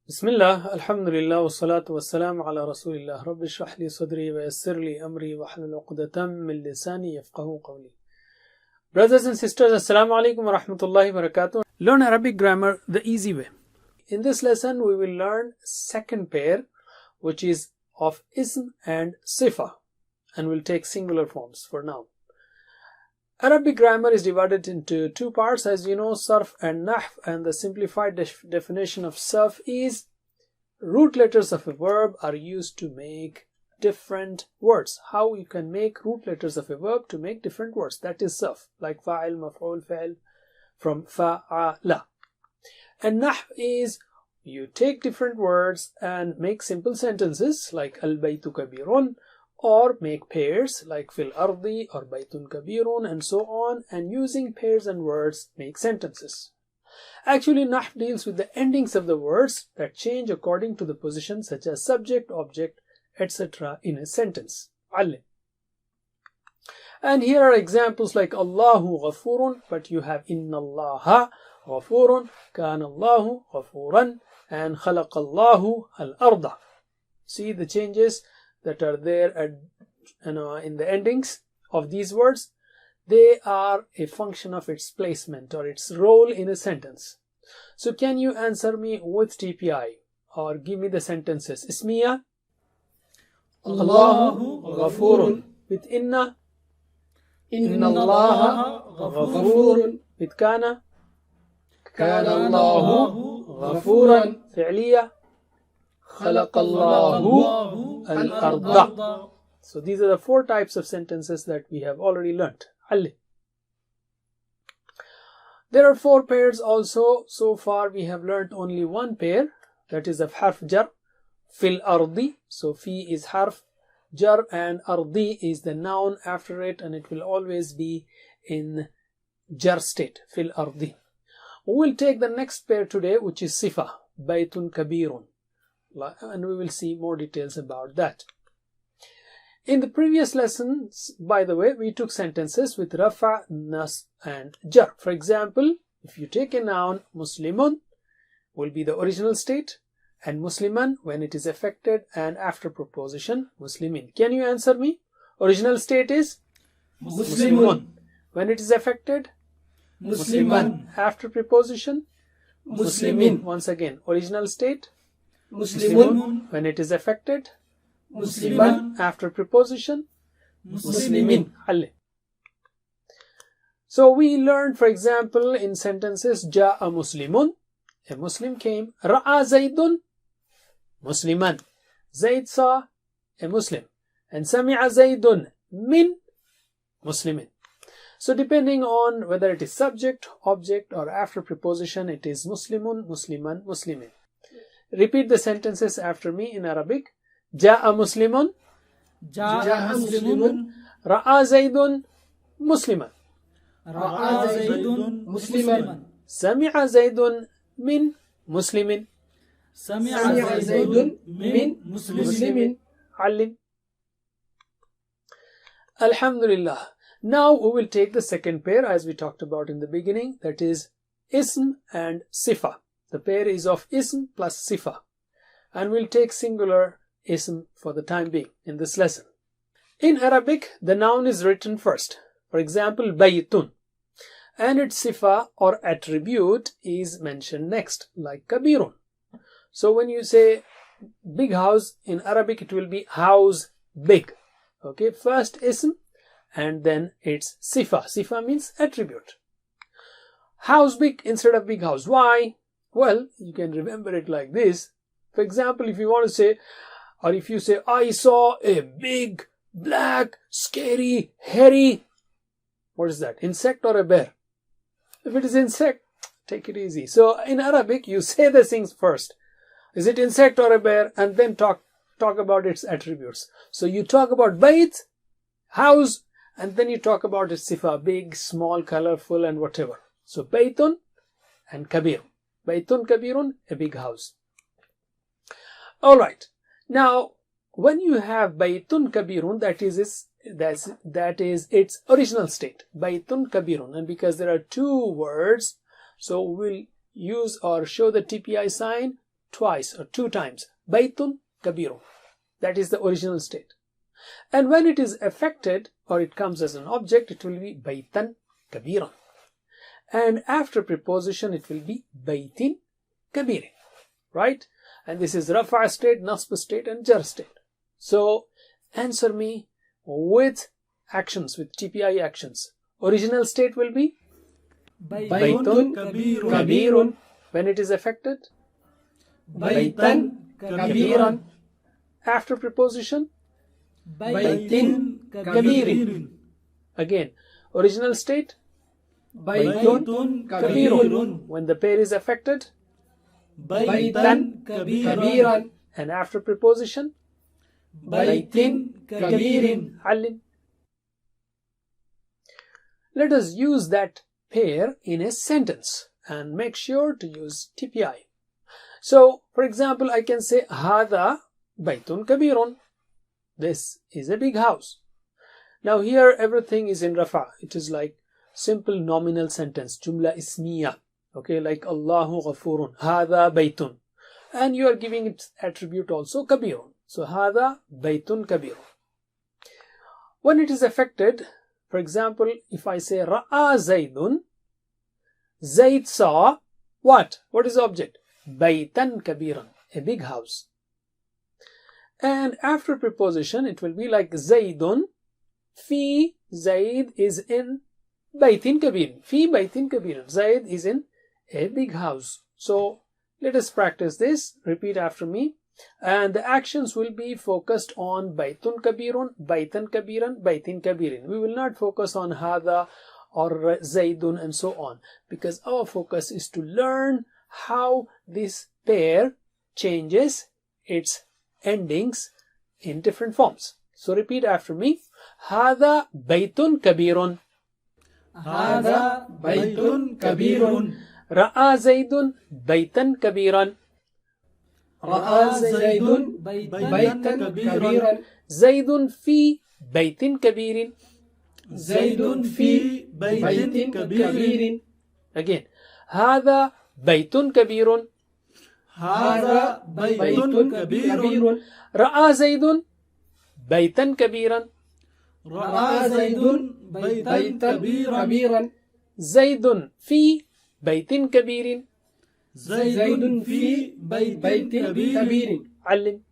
Bismillah, Alhamdulillah, wassalatu wassalamu ala Rasulillah. Rabbi shrah li sadri wa yassir li amri wa hlul uqdatam min lisani yafqahu qawli. Brothers and sisters, Assalamu alaikum wa rahmatullahi wa barakatuh. Learn Arabic grammar the easy way. In this lesson, we will learn second pair, which is of ism and sifa, and we'll take singular forms for now. Arabic grammar is divided into two parts, as you know, sarf and nahv, and the simplified definition of sarf is root letters of a verb are used to make different words. How you can make root letters of a verb to make different words, that is sarf, like fa'il, maf'ul, fa'il, from fa'ala. And nahv is you take different words and make simple sentences like al-baytu kabirun, or make pairs like fil ardi or baytun kabirun and so on, and using pairs and words make sentences. Actually, nahv deals with the endings of the words that change according to the position, such as subject, object, etc. in a sentence. Alim. And here are examples like Allahu ghafurun, but you have inna Allaha ghafurun, kana Allahu ghafuran, and khalaqa Allahu al-arda. See the changes that are there in the endings of these words. They are a function of its placement or its role in a sentence. So can you answer me with TPI or give me the sentences? Ismiya, Allahu ghafurun. With inna Allaha ghafurun. With kana Allahu ghafuran. Fi'liya, khalaqa Allahu al-arda. So these are the four types of sentences that we have already learnt. There are four pairs also. So far we have learnt only one pair, that is of harf jar, fil ardi. So fi is harf jar and ardi is the noun after it, and it will always be in jar state, fil ardi. We will take the next pair today, which is sifa, baytun kabirun, and we will see more details about that. In the previous lessons, by the way, we took sentences with rafa, nas and jar. For example, if you take a noun, muslimun will be the original state, and musliman when it is affected, and after preposition muslimin. Can you answer me? Original state is muslimun. When it is affected, musliman. After preposition, muslimin. Once again, original state muslimun. When it is affected, musliman. After preposition, muslimin. So we learned, for example, in sentences, ja'a muslimun, a Muslim came. Ra'a zaydun, musliman. Zayd saw a Muslim. And sami'a zaydun min muslimin. So depending on whether it is subject, object, or after preposition, it is muslimun, musliman, muslimin. Repeat the sentences after me in Arabic. Ja'a muslimun, Ja'a muslimun, Ra'a zaydun musliman, Ra'a zaydun musliman, Sami'a zaydun min muslimin, Sami'a zaydun min muslimin. Alim. Alhamdulillah. Now we will take the second pair, as we talked about in the beginning, that is ism and sifa. The pair is of ism plus sifa, and we'll take singular ism for the time being in this lesson. In Arabic, the noun is written first. For example, baytun, and its sifa or attribute is mentioned next, like kabirun. So when you say big house in Arabic, it will be house big. Okay, first ism and then its sifa. Sifa means attribute. House big instead of big house. Why? Well, you can remember it like this. For example, if you want to say, or if you say, I saw a big, black, scary, hairy, what is that? Insect or a bear? If it is insect, take it easy. So in Arabic, you say the things first. Is it insect or a bear? And then talk about its attributes. So you talk about bayt, house, and then you talk about its sifa, big, small, colorful, and whatever. So baytun and kabir. Baytun kabirun, a big house. Alright. Now, when you have baytun kabirun, that is its original state, baytun kabirun, and because there are two words, so we'll use or show the TPI sign twice or 2 times. Baytun kabirun. That is the original state. And when it is affected or it comes as an object, it will be baytan kabiran. And after preposition, it will be baytin kabirin. Right? And this is rafa state, nasb state, and jar state. So answer me with actions, with TPI actions. Original state will be Baytun kabirun. When it is affected, Baytan kabiran. after preposition, Baytin kabirin. again, original state, Baytun kabirun. when the pair is affected, Baytan kabiran. and after preposition, Baytin kabirin. alim. Let us use that pair in a sentence and make sure to use TPI. So, for example, I can say Hada Baytun Kabirun. This is a big house. Now here everything is in Rafa. It is like simple nominal sentence, Jumla Ismiya. Okay, like Allahu Ghafurun, Hada Baytun. And you are giving its attribute also Kabirun. So Hada Baytun Kabirun. When it is affected, for example, if I say Ra'a Zaidun, Zaid saw what? What is the object? Baytan Kabiran, a big house. And after preposition, it will be like Zaidun, fi Zaid is in Baytin Kabirin. Fi Baytin Kabirin. Zaid is in a big house. So let us practice this. Repeat after me. And the actions will be focused on Baytun Kabirun, Baytan Kabiran, Baytin Kabirin. We will not focus on Hada or Zaidun and so on, because our focus is to learn how this pair changes its endings in different forms. So repeat after me. Hada Baytun Kabirun. Hada Baytun kabirun. Ra'a Zaidun Baytan Kabiran. Ra'a Zaidun Baytan kabiran. Zaidun fi Baytin Kabirin. Zaidun fi Baytin kabirin. Again. Hada Baytun Kabirun. Hada Baytun kabirun. Ra'a Zaidun Baytan Kabiran. Ra'a Zaidun Baytan kabiran. Zaidun fi Baytin Kabirin. Zaidun fi Baytin kabirin. Alim.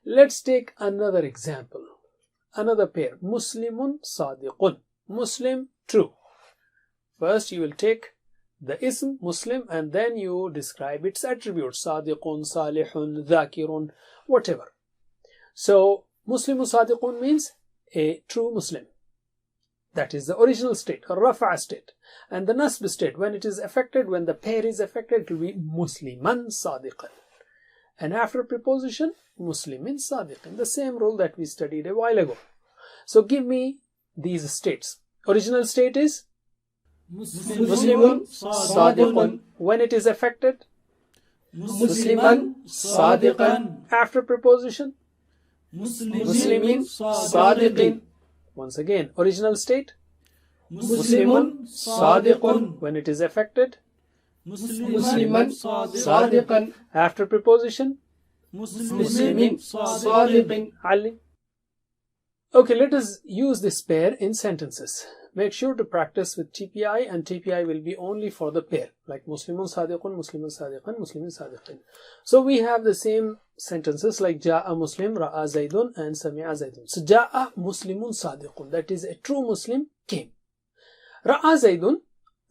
Let's take another example. Another pair. Muslimun Sadiqun. Muslim, true. First you will take the ism Muslim and then you describe its attributes. Sadiqun, Salihun, Dhakirun, whatever. So Muslimun Sadiqun means a true Muslim. That is the original state, or Rafa state. And the Nasb state, when it is affected, when the pair is affected, it will be Musliman Sadiqan. And after preposition, Muslimin Sadiqin. The same rule that we studied a while ago. So give me these states. Original state is Muslimun Sadiqun. When it is affected, Musliman Sadiqan. after preposition, Muslimin Sadiqin. Once again, original state, Muslimun Sadiqun. when it is affected, Musliman Sadiqan. after preposition, Muslimin Sadiqin. Ali. Okay, let us use this pair in sentences. Make sure to practice with TPI, and TPI will be only for the pair, like Muslimun Sadiqun, Muslimun Sadiqan, Muslimin Sadiqin. So we have the same sentences like Ja'a Muslim, Ra'a Zaidun, and Sami'a Zaidun. So Ja'a Muslimun Sadiqun, that is a true Muslim came. Ra'a Zaidun,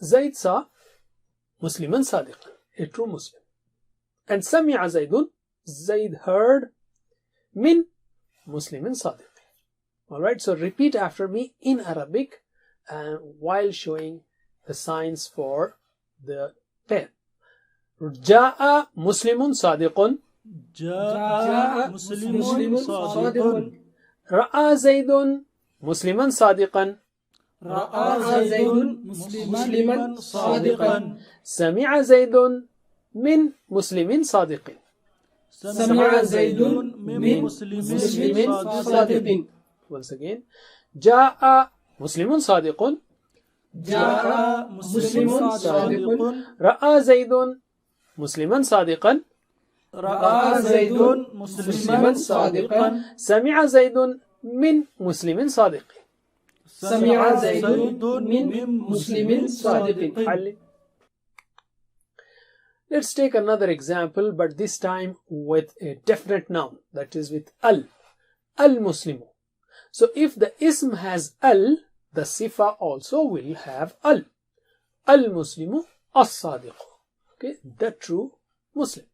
Zaid saw Musliman Sadiqan, a true Muslim. And Sami'a Zaidun, Zaid heard min Muslimin Sadiqin. Alright, so repeat after me in Arabic and while showing the signs for the pair. Ja'a Muslimun Sadiqun. Ja'a Muslimun Sadiqun. Ra'a Zaidun Musliman Sadiqan. Ra'a Zaidun Musliman Sadiqan. Sami'a Zaidun min Muslimin Sadiqin. Sami'a Zaidun min Muslimin Sadiqin. Once again. Ja'a Muslimun Sadiqun. Ja'a Muslimun Sadiqun. Ra'a Zaidun Musliman Sadiqan. رأى زيد مسلما صادقا. سمع زيد من مسلم صادق. سمع زيد من مسلم صادق. Let's take another example, but this time with a definite noun, that is with al. Al-Muslimu. So if the ism has al, the sifa also will have al. Al-Muslimu as-Sadiqu. Okay, the true Muslim.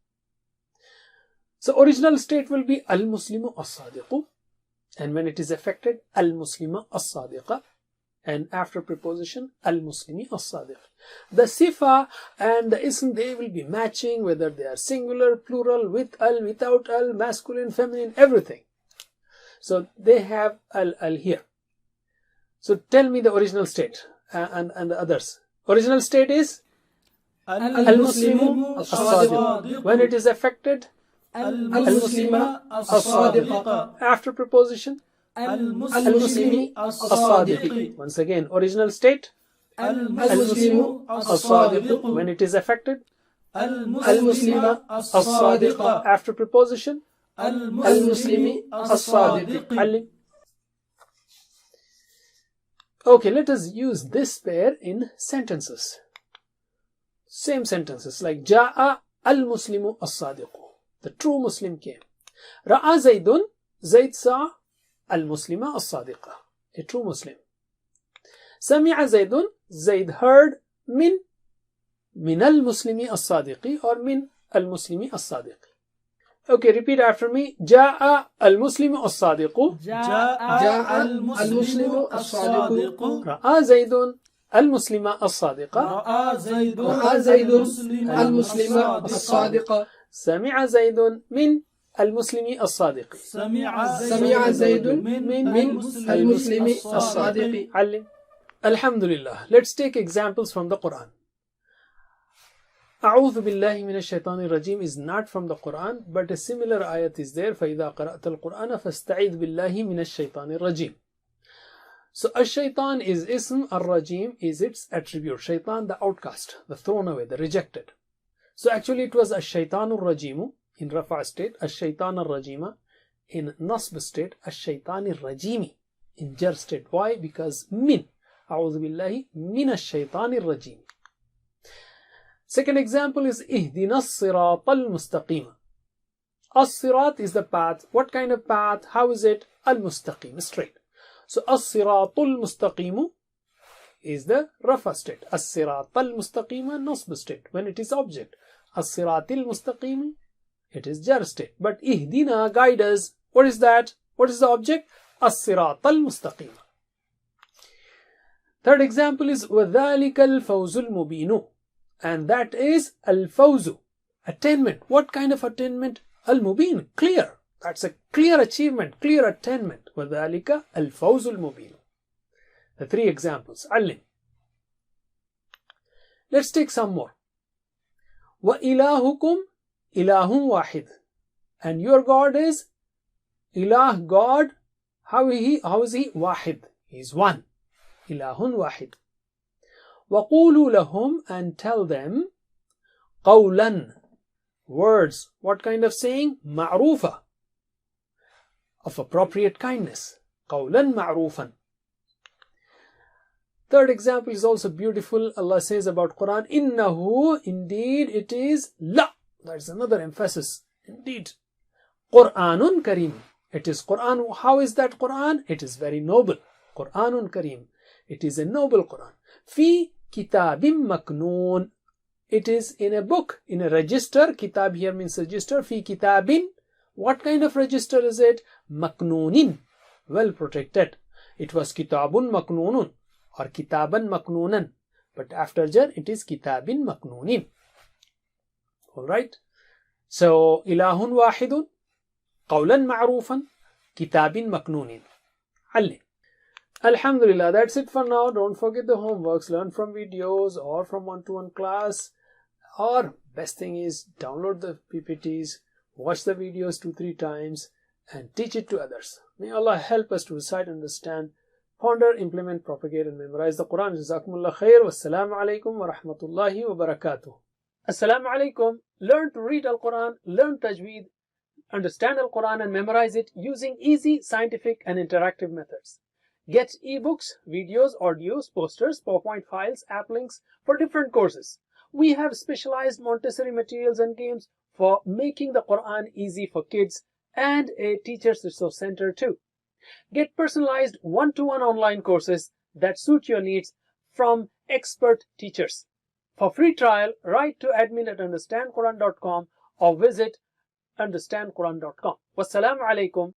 So original state will be Al-Muslimu as-Sadiqu, and when it is affected, Al-Muslima as-Sadiqa, and after preposition, Al-Muslimi as-Sadiq. The sifa and the ism, they will be matching, whether they are singular, plural, with al, without al, masculine, feminine, everything. So they have al here. So tell me the original state and the others. Original state is Al-Muslimu as-Sadiq. When it is affected, Al-Muslima as-Sadiqa. After preposition, Al-Muslimi as-Sadiq. Once again, original state Al-Muslimu as-Sadiq. when it is affected, Al-Muslima as-Sadiqa. after preposition, Al-Muslimi as-Sadiq. Okay, let us use this pair in sentences. Same sentences like Ja'a al-Muslimu as-Sadiqu. The true Muslim came. Ra'a Zaydun, Zayd saw al-Muslima as-Sadiqa, a true Muslim. Sami'a Zaydun, Zayd heard min al-Muslimi as-Sadiqi, or min al-Muslimi as-Sadiqi. Okay, repeat after me. Ja'a al-Muslimu as-Sadiqu. جاء المسلم الصادق. Ra'a Zaydun al-Muslima as-Sadiqa. رأى زيد المسلم الصادق. سمع زيد من المسلم الصادق. سمع زيد من المسلم الصادق. علم. Alhamdulillah. Let's take examples from the Quran. أعوذ بالله من الشيطان الرجيم is not from the Quran, but a similar ayat is there. فإذا قرأت القرآن فاستعذ بالله من الشيطان الرجيم. So الشيطان is ism, الرجيم is its attribute. Shaitan, the outcast, the thrown away, the rejected. So actually it was الشيطان الرجيم in Rafa state, الشيطان الرجيم in Nasb state, الشيطان الرجيم in Jar state. Why? Because min. أعوذ بالله من الشيطان الرجيم. Second example is اهدنا الصراط المستقيم. الصراط is the path. What kind of path? How is it? المستقيم, straight. So الصراط المستقيم is the Rafa state. الصراط المستقيم Nasb state when it is object. الصراط المستقيم, it is Jar state. But اهدنا, guide us. What is that? What is the object? الصراط المستقيم. Third example is وذلك الفوز المبين, and that is al-fawzu, attainment. What kind of attainment? Al-mubin, clear. That's a clear achievement, clear attainment. وذلك الفوز المبين. The three examples. Alim. Let's take some more. وإلهكم إله واحد, and your God is ilah, God. How is he? Wahid, he is one. Ilahun wahid. وَقُولُوا لَهُمْ, and tell them, قَوْلًا, words. What kind of saying? مَعْرُوفًا, of appropriate kindness. قَوْلًا مَعْرُوفًا. Third example is also beautiful. Allah says about Quran, إِنَّهُ, indeed it is, la. That's another emphasis. Indeed. قُرْآنٌ كَرِيمٌ. It is Quran. How is that Quran? It is very noble. قُرْآنٌ كَرِيمٌ. It is a noble Quran. Fi kitabim maknoon. It is in a book, in a register. Kitab here means register. Fi kitabin. What kind of register is it? Maknoonin. Well protected. It was kitabun maknoonun or kitaban maknoonan. But after jar, it is kitabin maknoonin. Alright. So, ilahun wahidun. Qawlan ma'rufan. Kitabin maknoonin. Ali. Alhamdulillah, that's it for now. Don't forget the homeworks. Learn from videos or from one-to-one class. Or best thing is download the PPTs, watch the videos 2-3 times and teach it to others. May Allah help us to recite, understand, ponder, implement, propagate and memorize the Quran. Jazakumullah khair. Wassalamu alaikum wa rahmatullahi wa barakatuh. Assalamu alaikum. Learn to read Al-Quran, learn Tajweed, understand Al-Quran and memorize it using easy, scientific and interactive methods. Get ebooks, videos, audios, posters, PowerPoint files, app links for different courses. We have specialized Montessori materials and games for making the Quran easy for kids and a teacher's resource center too. Get personalized one-to-one online courses that suit your needs from expert teachers. For free trial, write to admin@understandquran.com or visit understandquran.com. Wassalamu alaikum